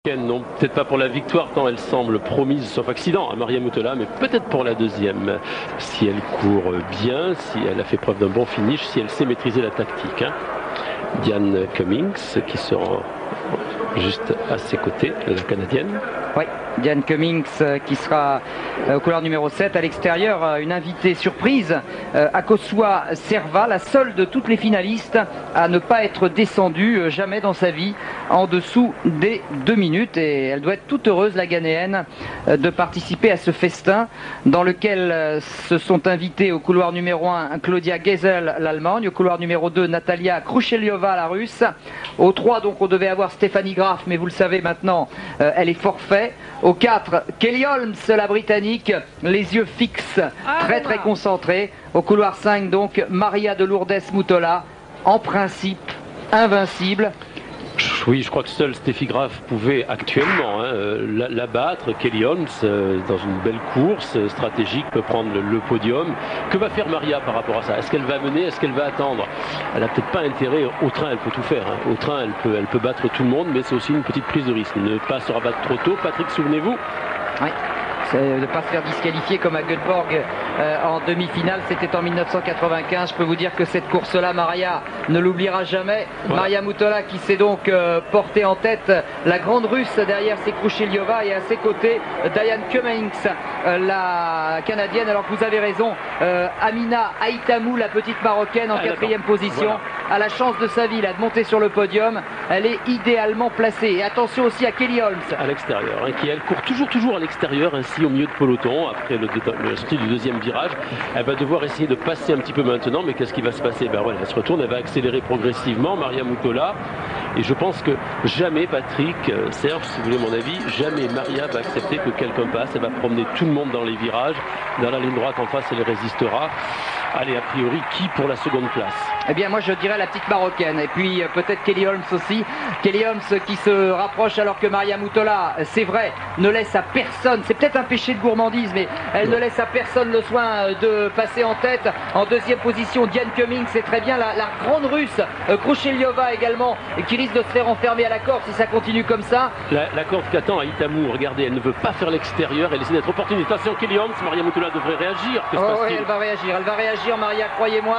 Non, peut-être pas pour la victoire tant elle semble promise, sauf accident, à Maria Mutola, mais peut-être pour la deuxième. Si elle court bien, si elle a fait preuve d'un bon finish, si elle sait maîtriser la tactique. Diane Cummings qui sera juste à ses côtés, la Canadienne. Oui, Diane Cummings qui sera au couloir numéro 7 à l'extérieur, une invitée surprise, Akosua Serva, la seule de toutes les finalistes à ne pas être descendue jamais dans sa vie en dessous des 2 minutes, et elle doit être toute heureuse, la Ghanéenne, de participer à ce festin dans lequel se sont invités au couloir numéro 1 Claudia Geisel, l'Allemagne, au couloir numéro 2 Natalia Khrushchelyova, la Russe, au 3 donc on devait avoir Stéphanie Graf, mais vous le savez maintenant, elle est forfait. Au 4, Kelly Holmes, la Britannique, les yeux fixes, très concentrés. Au couloir 5, donc, Maria de Lourdes Mutola, en principe, invincible. Oui, je crois que seule Steffi Graf pouvait actuellement la battre. Kelly Holmes, dans une belle course stratégique, peut prendre le podium. Que va faire Maria par rapport à ça? Est-ce qu'elle va mener? Est-ce qu'elle va attendre? Elle n'a peut-être pas intérêt. Au train, elle peut tout faire. Au train, elle peut battre tout le monde, mais c'est aussi une petite prise de risque. Ne pas se rabattre trop tôt. Patrick, souvenez-vous? Oui. De ne pas se faire disqualifier comme à Göteborg en demi-finale, c'était en 1995. Je peux vous dire que cette course-là, Maria ne l'oubliera jamais. Voilà. Maria Mutola qui s'est donc portée en tête, la grande russe derrière, c'est Khrushchelyova, et à ses côtés Diane Cummings, la canadienne. Alors que vous avez raison, Amina Aïtamou, la petite marocaine, en 4e position, a la chance de sa vie là, de monter sur le podium. Elle est idéalement placée. Et attention aussi à Kelly Holmes à l'extérieur, qui elle court toujours à l'extérieur, ainsi au milieu de peloton. Après la sortie du deuxième virage, elle va devoir essayer de passer un petit peu maintenant, mais qu'est-ce qui va se passer? Voilà, elle se retourne, elle va accélérer progressivement, Maria Mutola, et je pense que jamais, Patrick, Serge, si vous voulez mon avis, jamais Maria va accepter que quelqu'un passe. Elle va promener tout le monde dans les virages, dans la ligne droite en face, elle résistera. Allez, a priori, qui pour la seconde place? Eh bien, moi, je dirais la petite marocaine. Et puis, peut-être Kelly Holmes aussi. Kelly Holmes qui se rapproche alors que Maria Mutola, c'est vrai, ne laisse à personne, c'est peut-être un péché de gourmandise, mais elle ne laisse à personne le soin de passer en tête. En 2e position, Diane Cummings, c'est très bien. La grande russe, Khrushchelyova également, qui risque de se faire enfermer à la corde si ça continue comme ça. La corde qu'attend Aïtamou, regardez, elle ne veut pas faire l'extérieur, elle essaie d'être opportuniste. Attention, Kelly Holmes, Maria Mutola devrait réagir. Que se passe-t-il? Oui, elle va réagir, Maria, croyez-moi.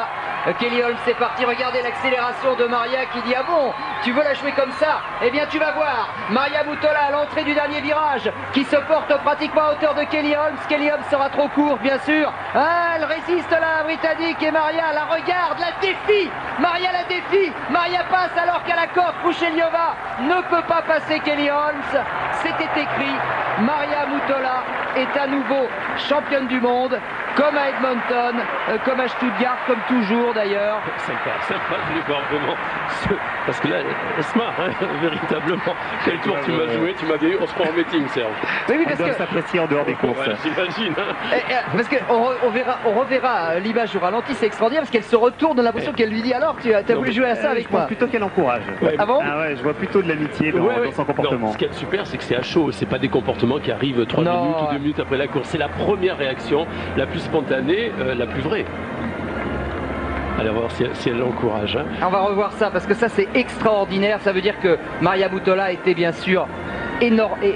Kelly Holmes c'est parti, regardez l'accélération de Maria qui dit: ah bon, tu veux la jouer comme ça? Eh bien tu vas voir, Maria Mutola à l'entrée du dernier virage, qui se porte pratiquement à hauteur de Kelly Holmes. Kelly Holmes sera trop court bien sûr. Elle résiste la Britannique, et Maria la regarde, la défie. Maria la défie, Maria passe alors qu'à la corde Khrushchelyova ne peut pas passer Kelly Holmes. C'était écrit, Maria Mutola est à nouveau championne du monde, comme à Edmonton, comme à Stuttgart, comme toujours d'ailleurs. Sympa de les voir vraiment. Parce que là, elle se marre, véritablement. Quel tour tu m'as joué? Tu m'as dit, on se prend en meeting, Serge. Oui, parce que s'apprécier en dehors des courses. Voilà, j'imagine. Parce qu'on reverra l'image au ralenti, c'est extraordinaire, parce qu'elle se retourne, on a l'impression qu'elle lui dit: alors, tu as voulu jouer à ça avec moi? Plutôt qu'elle encourage. Ah bon? Ah ouais, je vois plutôt de l'amitié dans son comportement. Non, ce qui est super, c'est que c'est à chaud. C'est pas des comportements qui arrivent 3 minutes ou 2 minutes après la course. C'est la première réaction, la plus spontanée, la plus vraie. Allez, on va voir si elle l'encourage. On va revoir ça, parce que ça c'est extraordinaire. Ça veut dire que Maria Mutola était bien sûr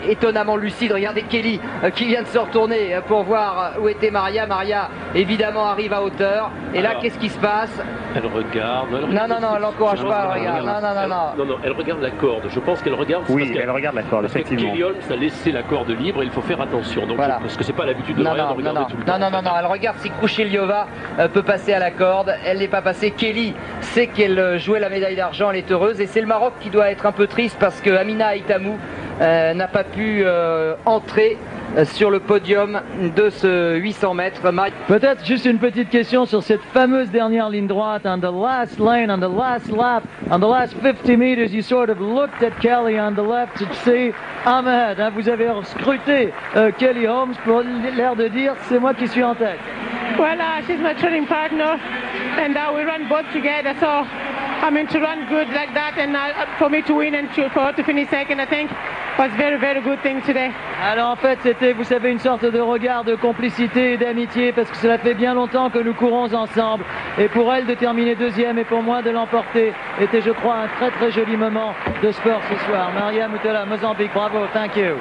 étonnamment lucide. Regardez Kelly qui vient de se retourner pour voir où était Maria. Maria évidemment arrive à hauteur. Et là, qu'est-ce qui se passe? Elle regarde. Non, elle n'encourage pas. Elle regarde. Non, elle regarde la corde. Je pense qu'elle regarde. Oui, elle regarde la corde, effectivement. Kelly Holmes a laissé la corde libre et il faut faire attention. Donc, voilà. Parce que c'est pas l'habitude de Maria de regarder tout le temps. Non, elle regarde si Khrushchelyova peut passer à la corde. Elle n'est pas passée. Kelly sait qu'elle jouait la médaille d'argent, elle est heureuse. Et c'est le Maroc qui doit être un peu triste, parce que Amina Aïtamou n'a pas pu entrer sur le podium de ce 800 mètres. Peut-être juste une petite question sur cette fameuse dernière ligne droite. On the last lane, on the last lap, on the last 50 meters, you sort of looked at Kelly on the left to see Ahmed. Vous avez scruté Kelly Holmes pour l'air de dire: c'est moi qui suis en tête. Well, she's my training partner, and we run both together, so I mean, to run good like that and for me to win and for her to finish second, I think was very, very good thing today. Alors en fait, c'était, vous savez, une sorte de regard de complicité et d'amitié parce que cela fait bien longtemps que nous courons ensemble. Et pour elle de terminer deuxième et pour moi de l'emporter était, je crois, un très très joli moment de sport ce soir. Maria Mutola, Mozambique, bravo, thank you.